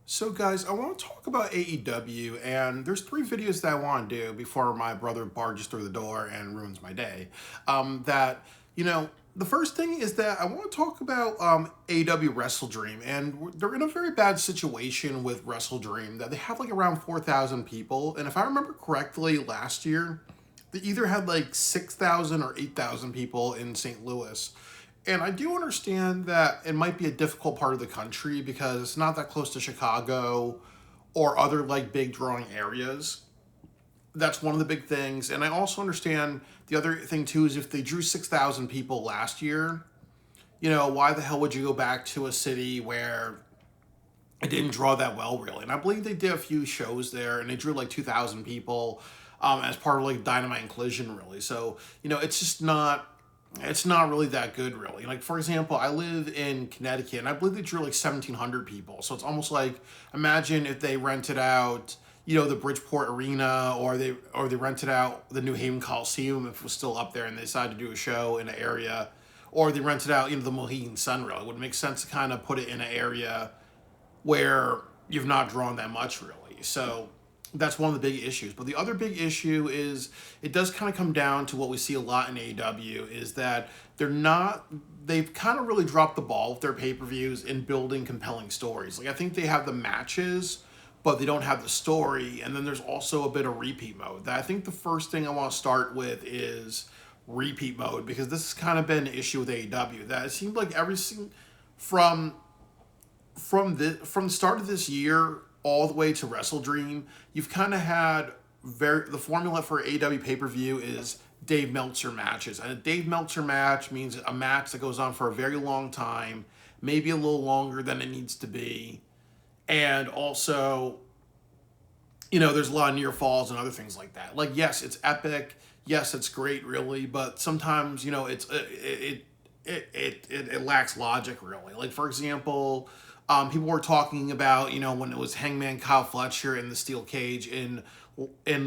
So guys, I want to talk about AEW, and there's three videos that I want to do before my brother barges through the door and ruins my day. The first thing is that I want to talk about AEW Wrestle Dream, and they're in a very bad situation with Wrestle Dream, that they have like around 4,000 people, and if I remember correctly, last year, they either had like 6,000 or 8,000 people in St. Louis. And I do understand that it might be a difficult part of the country because it's not that close to Chicago or other like big drawing areas. That's one of the big things. And I also understand the other thing too is if they drew 6,000 people last year, why the hell would you go back to a city where it didn't draw that well, really? And I believe they did a few shows there and they drew like 2,000 people as part of like Dynamite and Collision, really. So, it's not really that good, really. Like, for example, I live in Connecticut, and I believe they drew like 1,700 people. So it's almost like, imagine if they rented out, the Bridgeport Arena, or they rented out the New Haven Coliseum if it was still up there, and they decided to do a show in an area, or they rented out, the Mohegan Sun. Really, it would make sense to kind of put it in an area where you've not drawn that much, really. So that's one of the big issues. But the other big issue is it does kind of come down to what we see a lot in AEW is that they've kind of really dropped the ball with their pay-per-views in building compelling stories. Like, I think they have the matches, but they don't have the story. And then there's also a bit of repeat mode. That I think the first thing I want to start with is repeat mode, because this has kind of been an issue with AEW. That it seemed like everything from from the start of this year all the way to Wrestle Dream, you've kind of had the formula for AEW pay per view is Dave Meltzer matches, and a Dave Meltzer match means a match that goes on for a very long time, maybe a little longer than it needs to be, and also, there's a lot of near falls and other things like that. Like, yes, it's epic, yes, it's great, really, but sometimes it lacks logic, really. Like, for example, people were talking about, when it was Hangman Kyle Fletcher in the steel cage in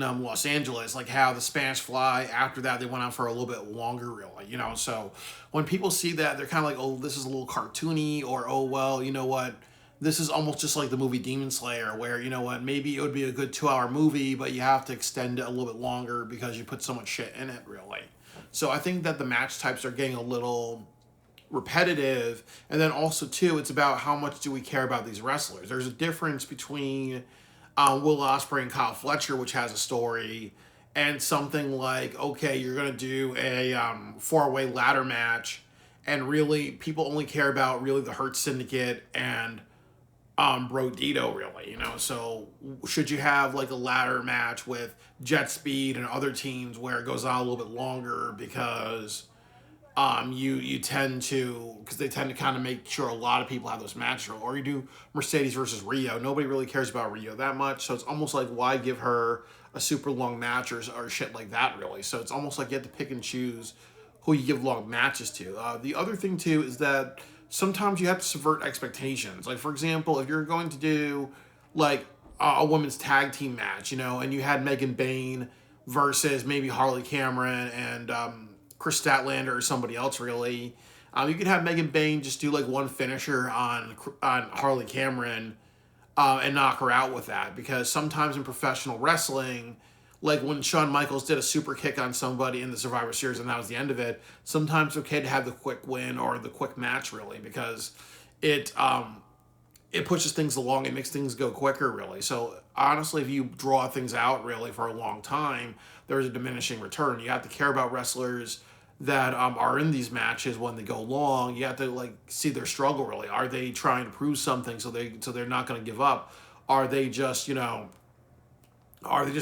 Los Angeles, like how the Spanish Fly after that they went on for a little bit longer, really. So when people see that, they're kind of like, oh, this is a little cartoony, or oh well, you know what. This is almost just like the movie Demon Slayer, where, maybe it would be a good 2 hour movie, but you have to extend it a little bit longer because you put so much shit in it, really. So I think that the match types are getting a little repetitive, and then also too, it's about how much do we care about these wrestlers. There's a difference between Will Ospreay and Kyle Fletcher, which has a story, and something like, okay, you're gonna do a 4-way ladder match, and really people only care about really the Hurt Syndicate and Bro Dito, really. So should you have like a ladder match with Jet Speed and other teams where it goes on a little bit longer because you tend to, because they tend to kind of make sure a lot of people have those matches, or you do Mercedes versus Rio. Nobody really cares about Rio that much, so it's almost like, why give her a super long match or shit like that, really. So it's almost like you have to pick and choose who you give long matches to. The other thing too is that sometimes you have to subvert expectations. Like, for example, if you're going to do like a women's tag team match, and you had Megan Bayne versus maybe Harley Cameron and Chris Statlander or somebody else, really. You could have Megan Bayne just do like one finisher on Harley Cameron and knock her out with that. Because sometimes in professional wrestling, like when Shawn Michaels did a super kick on somebody in the Survivor Series and that was the end of it, sometimes it's okay to have the quick win or the quick match, really, because it pushes things along, it makes things go quicker, really. So honestly, if you draw things out really for a long time, there's a diminishing return. You have to care about wrestlers that are in these matches when they go long. You have to like see their struggle, really. Are they trying to prove something so they're not going to give up? Are they just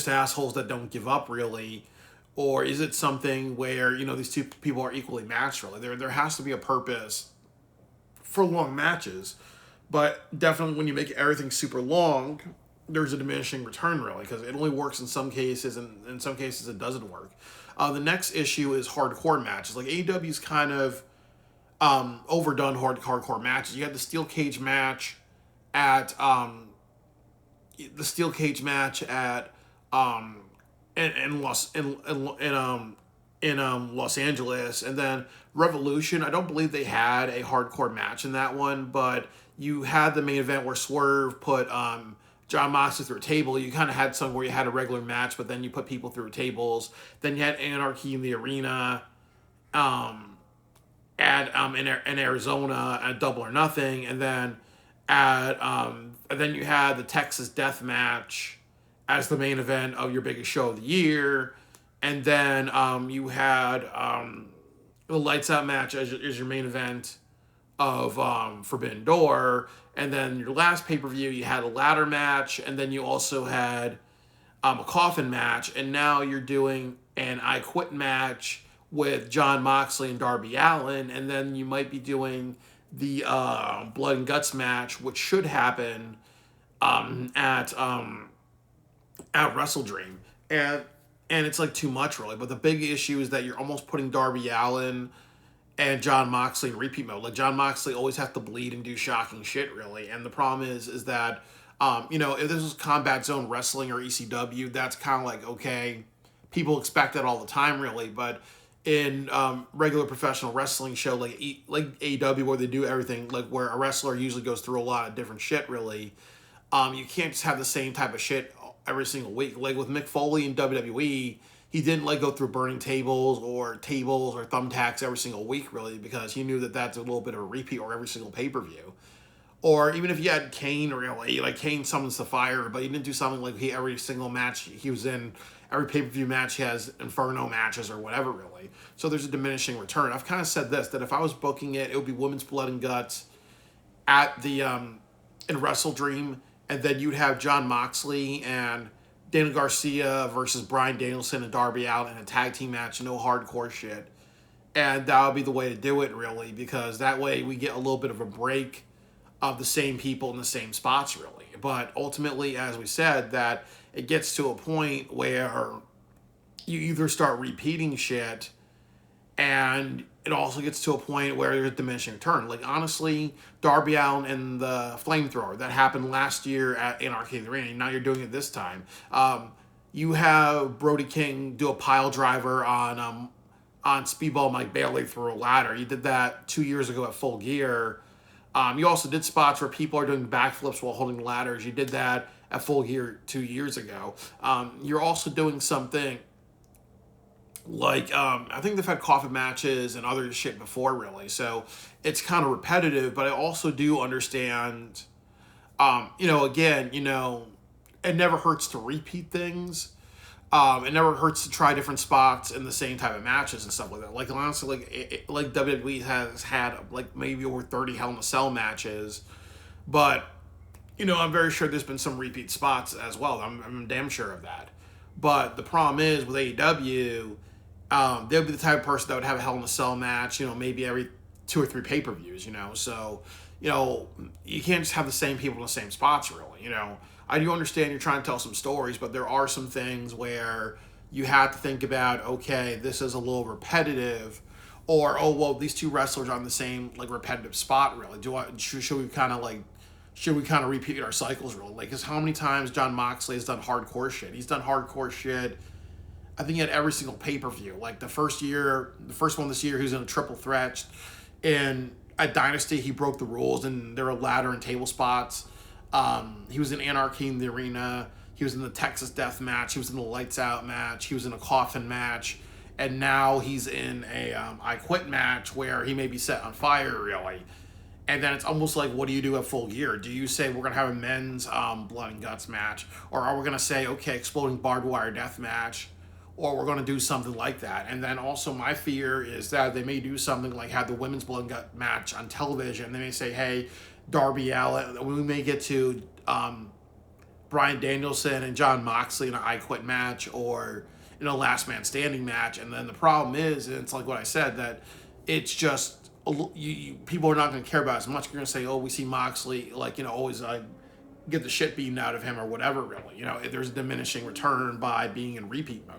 assholes that don't give up, really? Or is it something where these two people are equally matched, really? There has to be a purpose for long matches. But definitely when you make everything super long, there's a diminishing return, really, because it only works in some cases, and in some cases it doesn't work. The next issue is hardcore matches. Like, AEW's kind of overdone hardcore matches. You had the steel cage match at in Los Angeles, and then Revolution. I don't believe they had a hardcore match in that one, but you had the main event where Swerve put John Moxley through a table. You kind of had some where you had a regular match, but then you put people through tables. Then you had Anarchy in the arena, in Arizona at Double or Nothing, and then you had the Texas Death Match as the main event of your biggest show of the year, and then you had the Lights Out match as your main event of Forbidden Door, and then your last pay-per-view you had a ladder match, and then you also had a coffin match, and now you're doing an I Quit match with John Moxley and Darby Allin, and then you might be doing the Blood and Guts match, which should happen at Wrestle Dream, and it's like too much really. But the big issue is that you're almost putting Darby Allin and John Moxley in repeat mode. Like John Moxley always has to bleed and do shocking shit really, and the problem is that if this was Combat Zone Wrestling or ECW, that's kind of like okay, people expect that all the time really, but in regular professional wrestling show like AEW where they do everything like where a wrestler usually goes through a lot of different shit really, you can't just have the same type of shit every single week. Like with Mick Foley in WWE, he didn't like go through burning tables or thumbtacks every single week really, because he knew that that's a little bit of a repeat or every single pay-per-view. Or even if you had Kane really, like Kane summons the fire, but he didn't do something like every single match he was in, every pay-per-view match he has Inferno matches or whatever really. So there's a diminishing return. I've kind of said this, that if I was booking it, it would be Women's Blood and Guts at the in Wrestle Dream, and then you'd have John Moxley and Daniel Garcia versus Bryan Danielson and Darby Allin in a tag team match, no hardcore shit. And that would be the way to do it really, because that way we get a little bit of a break of the same people in the same spots really. But ultimately, as we said, that it gets to a point where you either start repeating shit, and it also gets to a point where there's diminishing return. Like honestly, Darby Allin and the Flamethrower that happened last year at Anarchy in the Arena. Now you're doing it this time. You have Brody King do a pile driver on Speedball Mike Bailey through a ladder. You did that 2 years ago at Full Gear. You also did spots where people are doing backflips while holding ladders. You did that at Full Gear 2 years ago. You're also doing something like, I think they've had coffin matches and other shit before, really. So it's kind of repetitive, but I also do understand, again, it never hurts to repeat things. It never hurts to try different spots in the same type of matches and stuff like that. Like honestly, like WWE has had like maybe over 30 Hell in a Cell matches, but I'm very sure there's been some repeat spots as well. I'm damn sure of that. But the problem is with AEW, they'll be the type of person that would have a Hell in a Cell match, maybe every 2 or 3 pay-per-views, So, you can't just have the same people in the same spots, really, I do understand you're trying to tell some stories, but there are some things where you have to think about, okay, this is a little repetitive, or, oh, well, these two wrestlers are on the same, like, repetitive spot, really. Should we kind of repeat our cycles, really? Like, because how many times John Moxley has done hardcore shit? He's done hardcore shit, I think, at every single pay-per-view. Like, the first one this year, he was in a triple threat, and at Dynasty, he broke the rules, and there were ladder and table spots. He was in Anarchy in the Arena. He was in the Texas Death Match. He was in the Lights Out match. He was in a Coffin match. And now he's in a I Quit match where he may be set on fire, really. And then it's almost like, what do you do at Full Gear? Do you say we're going to have a men's Blood and Guts match? Or are we going to say, okay, Exploding Barbed Wire Death Match? Or we're going to do something like that. And then also my fear is that they may do something like have the women's Blood and Gut match on television. They may say, hey, Darby Allin, we may get to Bryan Danielson and John Moxley in an I Quit match or in a Last Man Standing match. And then the problem is, and it's like what I said, that it's just, people are not going to care about it as much. You're going to say, oh, we see Moxley, always get the shit beaten out of him or whatever, really. There's a diminishing return by being in repeat mode.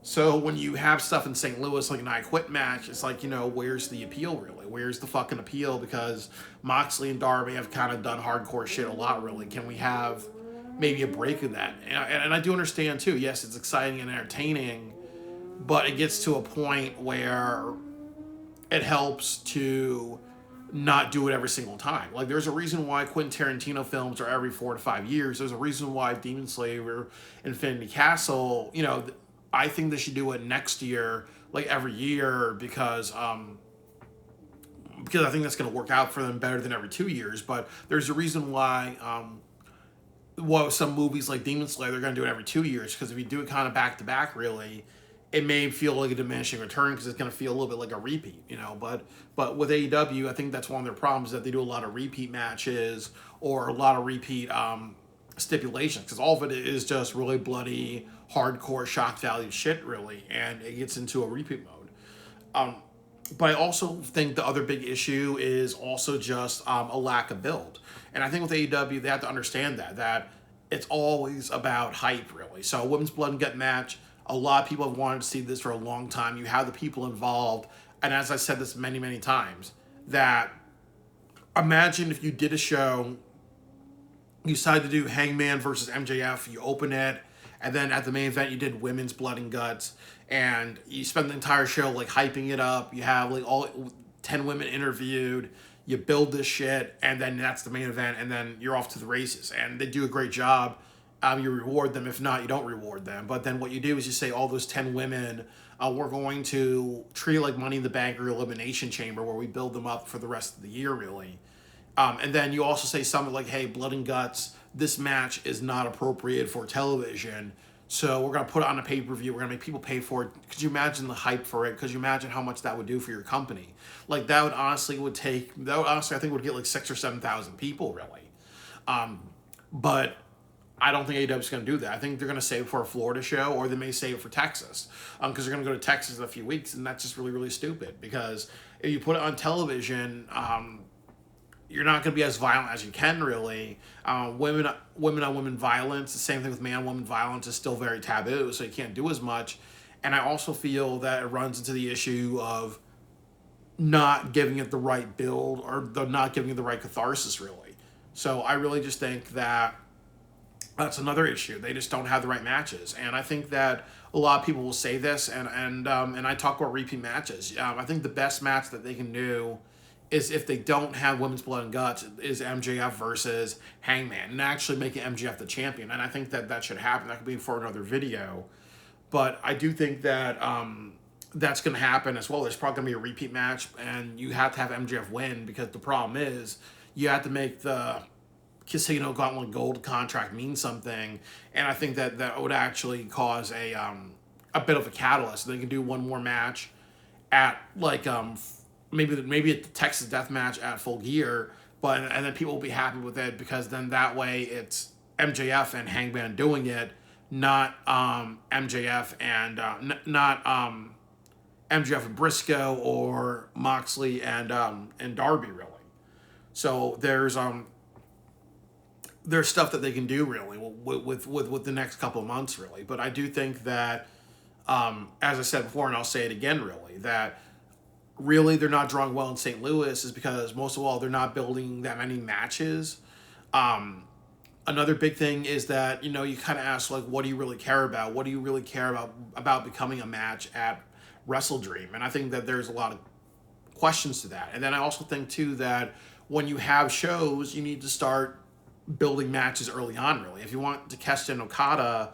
So when you have stuff in St. Louis like an I Quit match, it's like, where's the appeal really? Where's the fucking appeal? Because Moxley and Darby have kind of done hardcore shit a lot, really. Can we have maybe a break of that? And I do understand too, yes, it's exciting and entertaining, but it gets to a point where it helps to not do it every single time. Like, there's a reason why Quentin Tarantino films are every 4 to 5 years. There's a reason why Demon Slayer, Infinity Castle, I think they should do it next year, like every year, because I think that's going to work out for them better than every 2 years. But there's a reason why, some movies like Demon Slayer, they're going to do it every 2 years, because if you do it kind of back to back, really, it may feel like a diminishing return, because it's going to feel a little bit like a repeat, But with AEW, I think that's one of their problems, that they do a lot of repeat matches or a lot of repeat stipulations, because all of it is just really bloody, hardcore, shock value shit, really, and it gets into a repeat mode. But I also think the other big issue is also just a lack of build. And I think with AEW, they have to understand that it's always about hype, really. So a women's blood and gut match, a lot of people have wanted to see this for a long time. You have the people involved. And as I said this many, many times, that imagine if you did a show, you decided to do Hangman versus MJF, you open it, and then at the main event you did women's blood and guts, and you spend the entire show like hyping it up. You have like all 10 women interviewed, you build this shit, and then that's the main event, and then you're off to the races. And they do a great job. You reward them. If not, you don't reward them. But then what you do is you say all those 10 women, we're going to treat it like Money in the Bank or Elimination Chamber, where we build them up for the rest of the year, really. And then you also say something like, hey, blood and guts, this match is not appropriate for television, so we're going to put it on a pay-per-view. We're going to make people pay for it. Could you imagine the hype for it? Could you imagine how much that would do for your company? Like, that would honestly, I think would get like 6,000 or 7,000 people, really. But I don't think AEW is going to do that. I think they're going to save it for a Florida show, or they may save it for Texas, because they're going to go to Texas in a few weeks, and that's just really, really stupid. Because if you put it on television, you're not going to be as violent as you can, really. Women on women violence, the same thing with man on woman violence, is still very taboo, so you can't do as much. And I also feel that it runs into the issue of not giving it the right build, or not giving it the right catharsis, really. So I really just think that that's another issue. They just don't have the right matches. And I think that a lot of people will say this, and I talk about repeat matches. I think the best match that they can do is, if they don't have women's blood and guts, is MJF versus Hangman, and actually making MJF the champion. And I think that should happen. That could be for another video. But I do think that that's going to happen as well. There's probably going to be a repeat match, and you have to have MJF win, because the problem is you have to make the Casino Gauntlet Gold contract mean something. And I think that would actually cause a bit of a catalyst. They can do one more match at like maybe at the Texas Death Match at Full Gear, and then people will be happy with it, because then that way it's MJF and Hangman doing it, not MJF and MJF and Briscoe, or Moxley and Darby, really. So there's stuff that they can do, really, with the next couple of months, really. But I do think that, as I said before, and I'll say it again, really, that really they're not drawing well in St. Louis is because, most of all, they're not building that many matches. Another big thing is that, you kind of ask, like, what do you really care about? What do you really care about becoming a match at Wrestle Dream? And I think that there's a lot of questions to that. And then I also think, too, that when you have shows, you need to start building matches early on, really. If you want Takeshita and Okada,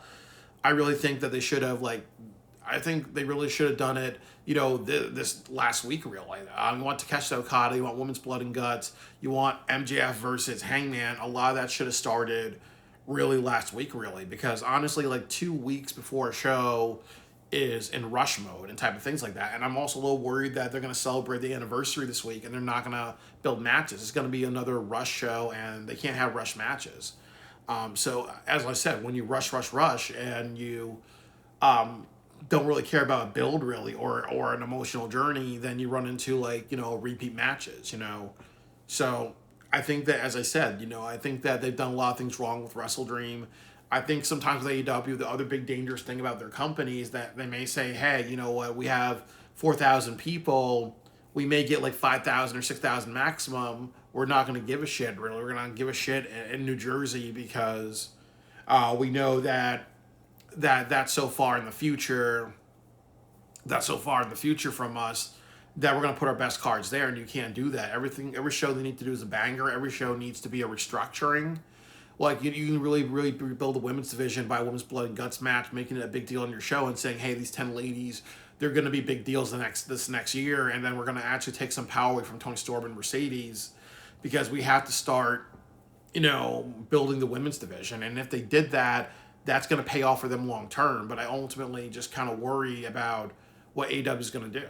I really think that they should have, I think they really should have done it, this last week, really. You want Takeshita Okada, you want Women's Blood and Guts, you want MJF versus Hangman. A lot of that should have started really last week, really, because honestly, 2 weeks before a show is in rush mode and type of things like that. And I'm also a little worried that they're going to celebrate the anniversary this week, and they're not going to build matches. It's going to be another rush show, and they can't have rush matches. So as I said, when you rush, and you don't really care about a build, really, or an emotional journey, then you run into repeat matches, So I think that, as I said, I think that they've done a lot of things wrong with Wrestle Dream. I think sometimes with AEW, the other big dangerous thing about their company is that they may say, hey, you know what, we have 4,000 people, we may get 5,000 or 6,000 maximum. We're not going to give a shit, really. We're going to give a shit in New Jersey, because we know that's so far in the future. That's so far in the future from us that we're going to put our best cards there, and you can't do that. Every show they need to do is a banger. Every show needs to be a restructuring. Like you can really rebuild the women's division by a women's blood and guts match, making it a big deal on your show and saying, hey, these 10 ladies, they're going to be big deals this next year, and then we're going to actually take some power away from Tony Storm and Mercedes, because we have to start, building the women's division. And if they did that, that's going to pay off for them long term. But I ultimately just kind of worry about what AEW is going to do.